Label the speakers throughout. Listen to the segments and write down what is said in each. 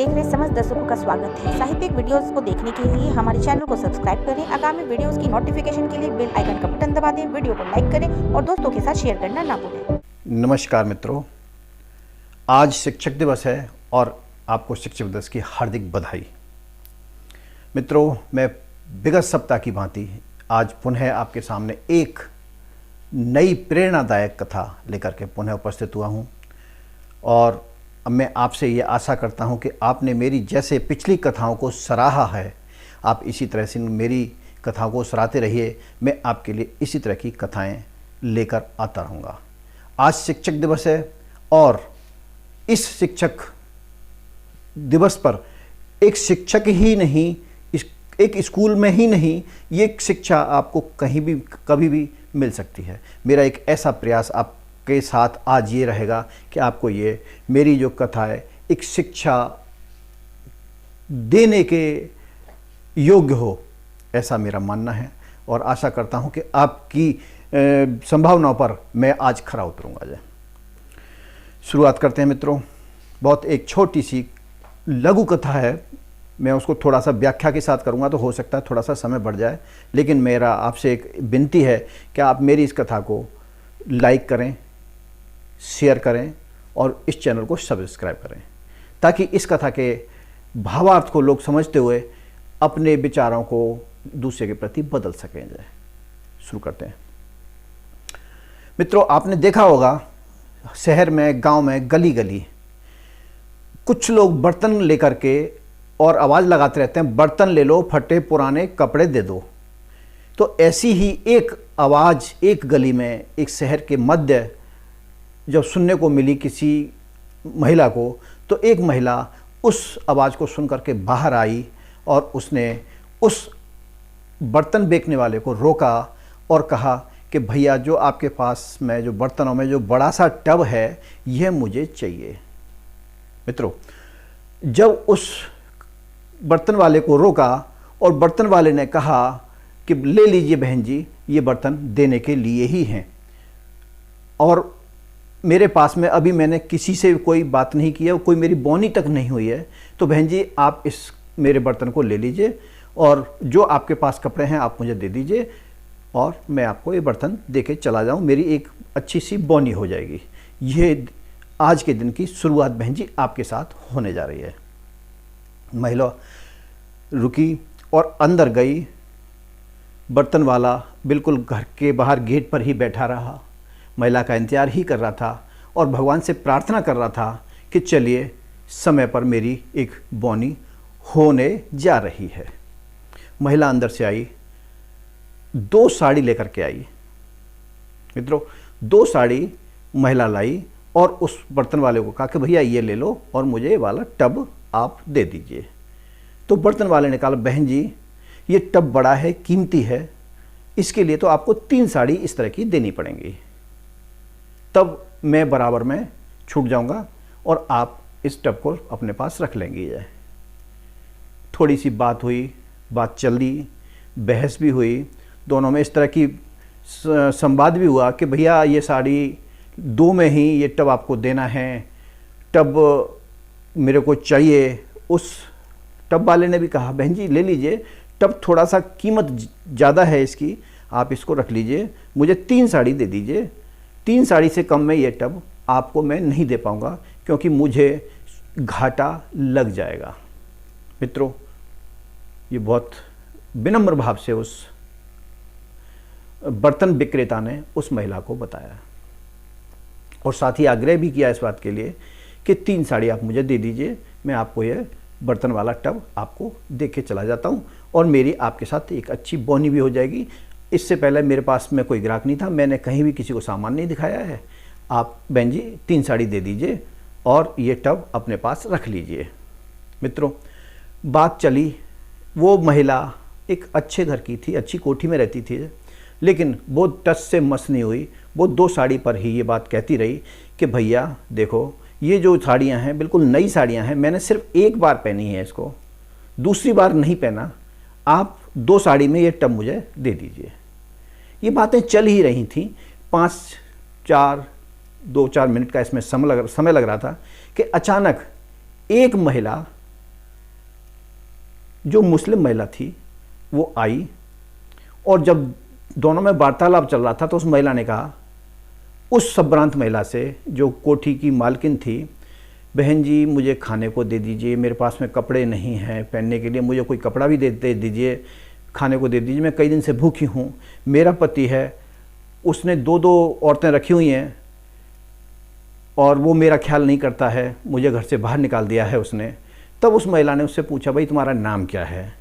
Speaker 1: देख रहे समस्त दर्शकों का स्वागत है। साहित्यिक वीडियोस को देखने के लिए हमारे चैनल को सब्सक्राइब करें। आगामी वीडियोस की नोटिफिकेशन के लिए बेल आइकन का बटन दबा दें। वीडियो को लाइक करें और दोस्तों के साथ शेयर करना ना भूलें।
Speaker 2: नमस्कार मित्रों, आज शिक्षक दिवस है और आपको शिक्षक दिवस की हार्दिक बधाई। मित्रों, मैं विगत सप्ताह की भांति आज पुनः आपके सामने एक नई प्रेरणादायक कथा लेकर के पुनः उपस्थित हुआ हूँ और अब मैं आपसे ये आशा करता हूँ कि आपने मेरी जैसे पिछली कथाओं को सराहा है, आप इसी तरह से मेरी कथाओं को सराहते रहिए। मैं आपके लिए इसी तरह की कथाएं लेकर आता रहूँगा। आज शिक्षक दिवस है और इस शिक्षक दिवस पर एक शिक्षक ही नहीं, एक स्कूल में ही नहीं, ये शिक्षा आपको कहीं भी कभी भी मिल सकती है। मेरा एक ऐसा प्रयास आपके साथ आज ये रहेगा कि आपको ये मेरी जो कथा है एक शिक्षा देने के योग्य हो, ऐसा मेरा मानना है और आशा करता हूँ कि आपकी संभावनाओं पर मैं आज खरा उतरूँगा। शुरुआत करते हैं मित्रों। बहुत एक छोटी सी लघु कथा है, मैं उसको थोड़ा सा व्याख्या के साथ करूंगा तो हो सकता है थोड़ा सा समय बढ़ जाए, लेकिन मेरा आपसे एक विनती है कि आप मेरी इस कथा को लाइक करें, शेयर करें और इस चैनल को सब्सक्राइब करें ताकि इस कथा के भावार्थ को लोग समझते हुए अपने विचारों को दूसरे के प्रति बदल सकें। शुरू करते हैं मित्रों। आपने देखा होगा शहर में, गांव में, गली गली कुछ लोग बर्तन लेकर के और आवाज़ लगाते रहते हैं, बर्तन ले लो, फटे पुराने कपड़े दे दो। तो ऐसी ही एक आवाज़ एक गली में, एक शहर के मध्य जब सुनने को मिली किसी महिला को, तो एक महिला उस आवाज़ को सुन करके बाहर आई और उसने उस बर्तन बेचने वाले को रोका और कहा कि भैया, जो आपके पास में जो बर्तनों में जो बड़ा सा टब है, यह मुझे चाहिए। मित्रों, जब उस बर्तन वाले को रोका और बर्तन वाले ने कहा कि ले लीजिए बहन जी, ये बर्तन देने के लिए ही हैं और मेरे पास में अभी मैंने किसी से कोई बात नहीं की है, कोई मेरी बौनी तक नहीं हुई है, तो बहन जी आप इस मेरे बर्तन को ले लीजिए और जो आपके पास कपड़े हैं आप मुझे दे दीजिए और मैं आपको ये बर्तन दे के चला जाऊँ, मेरी एक अच्छी सी बौनी हो जाएगी। ये आज के दिन की शुरुआत बहन जी आपके साथ होने जा रही है। महिला रुकी और अंदर गई। बर्तन वाला बिल्कुल घर के बाहर गेट पर ही बैठा रहा, महिला का इंतजार ही कर रहा था और भगवान से प्रार्थना कर रहा था कि चलिए समय पर मेरी एक बौनी होने जा रही है। महिला अंदर से आई, 2 साड़ी लेकर के आई। मित्रों, 2 साड़ी महिला लाई और उस बर्तन वाले को कहा कि भैया ये ले लो और मुझे ये वाला टब आप दे दीजिए। तो बर्तन वाले ने कहा, बहन जी ये टब बड़ा है, कीमती है, इसके लिए तो आपको 3 साड़ी इस तरह की देनी पड़ेंगी, तब मैं बराबर में छूट जाऊंगा और आप इस टब को अपने पास रख लेंगे। थोड़ी सी बात हुई, बात चली, बहस भी हुई, दोनों में इस तरह की संवाद भी हुआ कि भैया ये साड़ी 2 में ही ये टब आपको देना है, टब मेरे को चाहिए। उस टब वाले ने भी कहा, बहन जी ले लीजिए, टब थोड़ा सा कीमत ज़्यादा है इसकी, आप इसको रख लीजिए, मुझे 3 साड़ी दे दीजिए। 3 साड़ी से कम में ये टब आपको मैं नहीं दे पाऊँगा क्योंकि मुझे घाटा लग जाएगा। मित्रों, ये बहुत विनम्र भाव से उस बर्तन विक्रेता ने उस महिला को बताया और साथ ही आग्रह भी किया इस बात के लिए कि 3 साड़ी आप मुझे दे दीजिए, मैं आपको ये बर्तन वाला टब आपको दे के चला जाता हूँ और मेरी आपके साथ एक अच्छी बौनी भी हो जाएगी। इससे पहले मेरे पास में कोई ग्राहक नहीं था, मैंने कहीं भी किसी को सामान नहीं दिखाया है, आप बहन जी 3 साड़ी दे दीजिए और ये टब अपने पास रख लीजिए। मित्रों, बात चली। वो महिला एक अच्छे घर की थी, अच्छी कोठी में रहती थी, लेकिन वो टस से मस नहीं हुई। वो 2 साड़ी पर ही ये बात कहती रही कि भैया देखो, ये जो साड़ियाँ हैं बिल्कुल नई साड़ियाँ हैं, मैंने सिर्फ एक बार पहनी है इसको, दूसरी बार नहीं पहना, आप 2 साड़ी में ये टब मुझे दे दीजिए। ये बातें चल ही रही थी। 2-4 मिनट का इसमें समय लग रहा था कि अचानक एक महिला जो मुस्लिम महिला थी वो आई, और जब दोनों में वार्तालाप चल रहा था तो उस महिला ने कहा उस संभ्रांत महिला से, जो कोठी की मालकिन थी, बहन जी मुझे खाने को दे दीजिए, मेरे पास में कपड़े नहीं हैं पहनने के लिए, मुझे कोई कपड़ा भी दे दीजिए, खाने को दे दीजिए, मैं कई दिन से भूखी हूँ, मेरा पति है उसने दो औरतें रखी हुई हैं और वो मेरा ख्याल नहीं करता है, मुझे घर से बाहर निकाल दिया है उसने। तब उस महिला ने उससे पूछा भाई तुम्हारा नाम क्या है?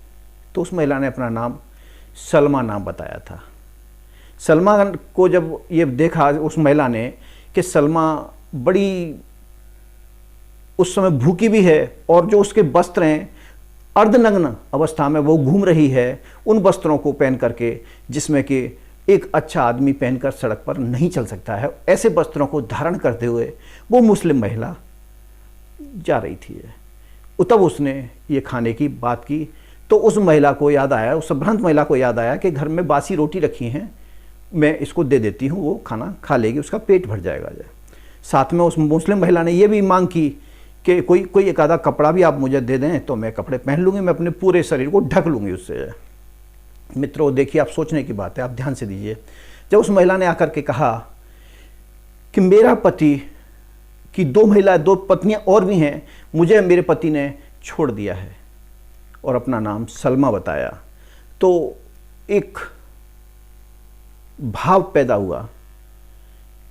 Speaker 2: तो उस महिला ने अपना नाम सलमा नाम बताया था। सलमा को जब ये देखा उस महिला ने कि सलमा बड़ी उस समय भूखी भी है और जो उसके वस्त्र हैं अर्धनग्न अवस्था में वो घूम रही है, उन वस्त्रों को पहन करके जिसमें कि एक अच्छा आदमी पहनकर सड़क पर नहीं चल सकता है, ऐसे वस्त्रों को धारण करते हुए वो मुस्लिम महिला जा रही थी। तब उसने ये खाने की बात की तो उस महिला को याद आया, उस संभ्रांत महिला को याद आया कि घर में बासी रोटी रखी हैं, मैं इसको दे देती हूँ, वो खाना खा लेगी, उसका पेट भर जाएगा। साथ में उस मुस्लिम महिला ने यह भी मांग की कि कोई एक आधा कपड़ा भी आप मुझे दे दें तो मैं कपड़े पहन लूँगी, मैं अपने पूरे शरीर को ढक लूँगी उससे। मित्रों देखिए, आप सोचने की बात है, आप ध्यान से दीजिए। जब उस महिला ने आकर के कहा कि मेरा पति की दो पत्नियां और भी हैं, मुझे मेरे पति ने छोड़ दिया है, और अपना नाम सलमा बताया, तो एक भाव पैदा हुआ।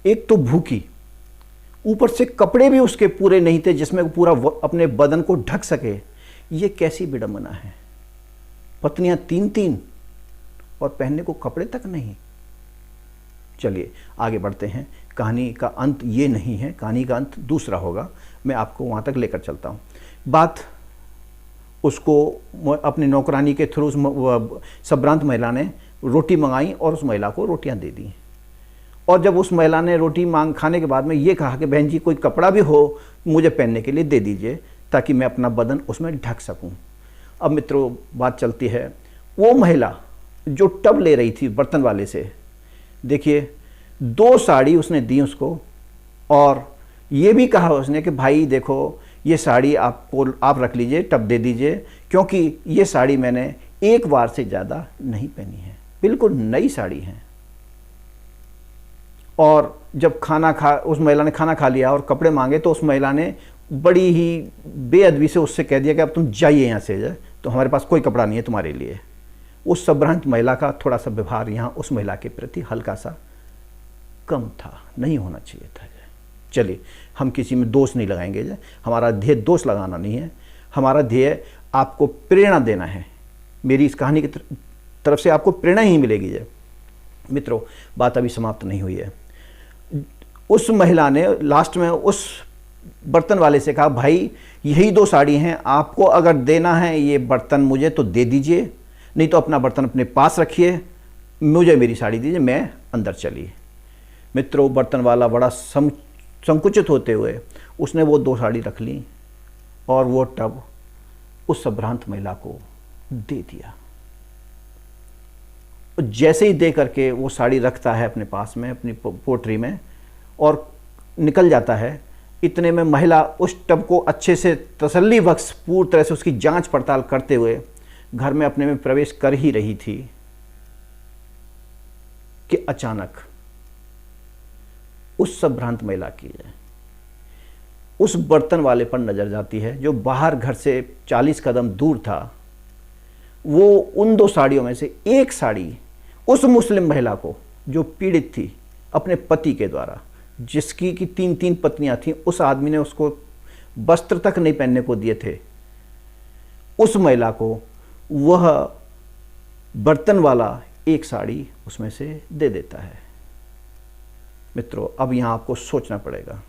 Speaker 2: एक तो भूखी, ऊपर से कपड़े भी उसके पूरे नहीं थे जिसमें वो पूरा अपने बदन को ढक सके। ये कैसी विडंबना है? पत्नियां 3 और पहनने को कपड़े तक नहीं। चलिए आगे बढ़ते हैं। कहानी का अंत ये नहीं है, कहानी का अंत दूसरा होगा, मैं आपको वहाँ तक लेकर चलता हूँ। बात उसको अपनी नौकरानी के थ्रू संभ्रांत महिला ने रोटी मंगाई और उस महिला को रोटियां दे दी। और जब उस महिला ने रोटी खाने के बाद में ये कहा कि बहन जी कोई कपड़ा भी हो मुझे पहनने के लिए दे दीजिए ताकि मैं अपना बदन उसमें ढक सकूं। अब मित्रों बात चलती है, वो महिला जो टब ले रही थी बर्तन वाले से, देखिए 2 साड़ी उसने दी उसको, और ये भी कहा उसने कि भाई देखो ये साड़ी आप रख लीजिए, टब दे दीजिए, क्योंकि ये साड़ी मैंने एक बार से ज़्यादा नहीं पहनी है, बिल्कुल नई साड़ी है। और जब उस महिला ने खाना खा लिया और कपड़े मांगे तो उस महिला ने बड़ी ही बेअदबी से उससे कह दिया कि अब तुम जाइए यहाँ से, तो हमारे पास कोई कपड़ा नहीं है तुम्हारे लिए। उस संभ्रांत महिला का थोड़ा सा व्यवहार यहाँ उस महिला के प्रति हल्का सा कम था, नहीं होना चाहिए था। चलिए हम किसी में दोष नहीं लगाएंगे, हमारा ध्येय दोष लगाना नहीं है, हमारा ध्येय आपको प्रेरणा देना है। मेरी इस कहानी की तरफ से आपको प्रेरणा ही मिलेगी। मित्रों बात अभी समाप्त नहीं हुई है। उस महिला ने लास्ट में उस बर्तन वाले से कहा भाई यही 2 साड़ी हैं, आपको अगर देना है ये बर्तन मुझे तो दे दीजिए, नहीं तो अपना बर्तन अपने पास रखिए, मुझे मेरी साड़ी दीजिए, मैं अंदर चलिए। मित्रों बर्तन वाला बड़ा संकुचित होते हुए उसने वो 2 साड़ी रख ली और वो टब उस संभ्रांत महिला को दे दिया। जैसे ही दे करके वो साड़ी रखता है अपने पास में अपनी पोटरी में और निकल जाता है, इतने में महिला उस टब को अच्छे से तसल्ली बख्श पूरी तरह से उसकी जांच पड़ताल करते हुए घर में अपने में प्रवेश कर ही रही थी कि अचानक उस संभ्रांत महिला की उस बर्तन वाले पर नजर जाती है जो बाहर घर से 40 कदम दूर था। वो उन 2 साड़ियों में से एक साड़ी उस मुस्लिम महिला को जो पीड़ित थी अपने पति के द्वारा, जिसकी की 3 पत्नियां थीं, उस आदमी ने उसको वस्त्र तक नहीं पहनने को दिए थे, उस महिला को वह बर्तन वाला एक साड़ी उसमें से दे देता है। मित्रों अब यहां आपको सोचना पड़ेगा।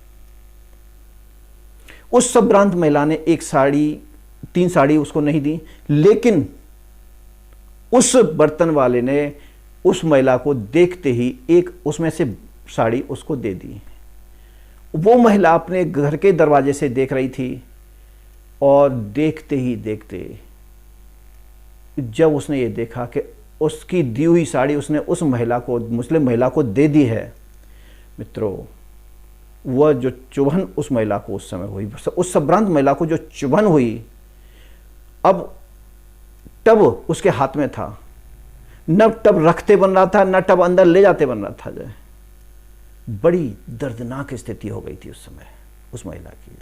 Speaker 2: उस संभ्रांत महिला ने 3 साड़ी उसको नहीं दी, लेकिन उस बर्तन वाले ने उस महिला को देखते ही एक उसमें से साड़ी उसको दे दी। वो महिला अपने घर के दरवाजे से देख रही थी और देखते ही देखते जब उसने ये देखा कि उसकी दी हुई साड़ी उसने उस महिला को, मुस्लिम महिला को दे दी है, मित्रों वह जो चुभन उस महिला को उस समय हुई, उस संभ्रांत महिला को जो चुभन हुई, अब टब उसके हाथ में था, न टब रखते बन रहा था, न टब अंदर ले जाते बन रहा था। जो बड़ी दर्दनाक स्थिति हो गई थी उस समय उस महिला की,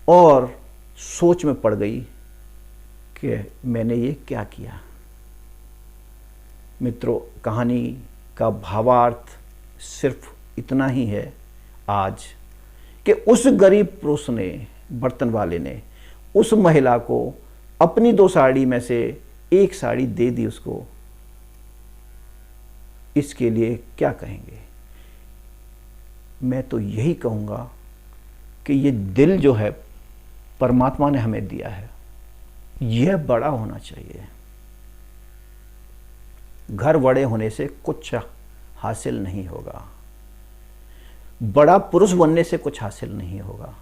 Speaker 2: और सोच में पड़ गई कि मैंने ये क्या किया। मित्रों, कहानी का भावार्थ सिर्फ इतना ही है आज कि उस गरीब पुरुष ने, बर्तन वाले ने, उस महिला को अपनी 2 साड़ी में से एक साड़ी दे दी उसको। इसके लिए क्या कहेंगे? मैं तो यही कहूँगा कि ये दिल जो है परमात्मा ने हमें दिया है, यह बड़ा होना चाहिए। घर बड़े होने से कुछ हासिल नहीं होगा, बड़ा पुरुष बनने से कुछ हासिल नहीं होगा।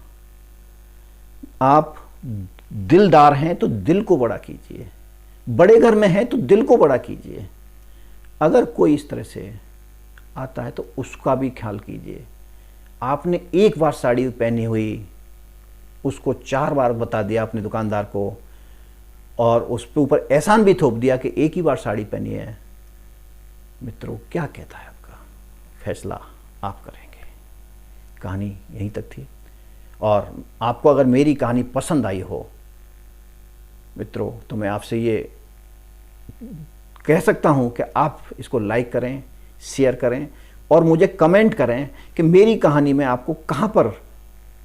Speaker 2: आप दिलदार हैं तो दिल को बड़ा कीजिए, बड़े घर में हैं तो दिल को बड़ा कीजिए। अगर कोई इस तरह से आता है तो उसका भी ख्याल कीजिए। आपने एक बार साड़ी पहनी हुई, उसको 4 बार बता दिया अपने दुकानदार को, और उस पे ऊपर एहसान भी थोप दिया कि एक ही बार साड़ी पहनी है। मित्रों, क्या कहता है आपका? फैसला आप करेंगे। कहानी यहीं तक थी, और आपको अगर मेरी कहानी पसंद आई हो मित्रों, तो मैं आपसे ये कह सकता हूं कि आप इसको लाइक करें, शेयर करें, और मुझे कमेंट करें कि मेरी कहानी में आपको कहां पर,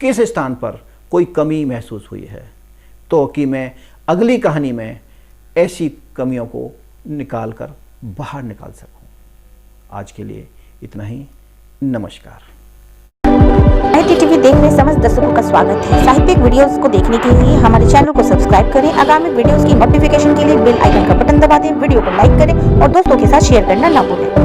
Speaker 2: किस स्थान पर कोई कमी महसूस हुई है, तो कि मैं अगली कहानी में ऐसी कमियों को निकाल कर बाहर निकाल सकूं। आज के लिए इतना ही। नमस्कार।
Speaker 1: IIT-TV देख रहे समस्त दर्शकों का स्वागत है। साहित्यिक वीडियोस को देखने के लिए हमारे चैनल को सब्सक्राइब करें। आगामी वीडियोस की नोटिफिकेशन के लिए बेल आइकन का बटन दबा दें। वीडियो को लाइक करें और दोस्तों के साथ शेयर करना ना भूलें।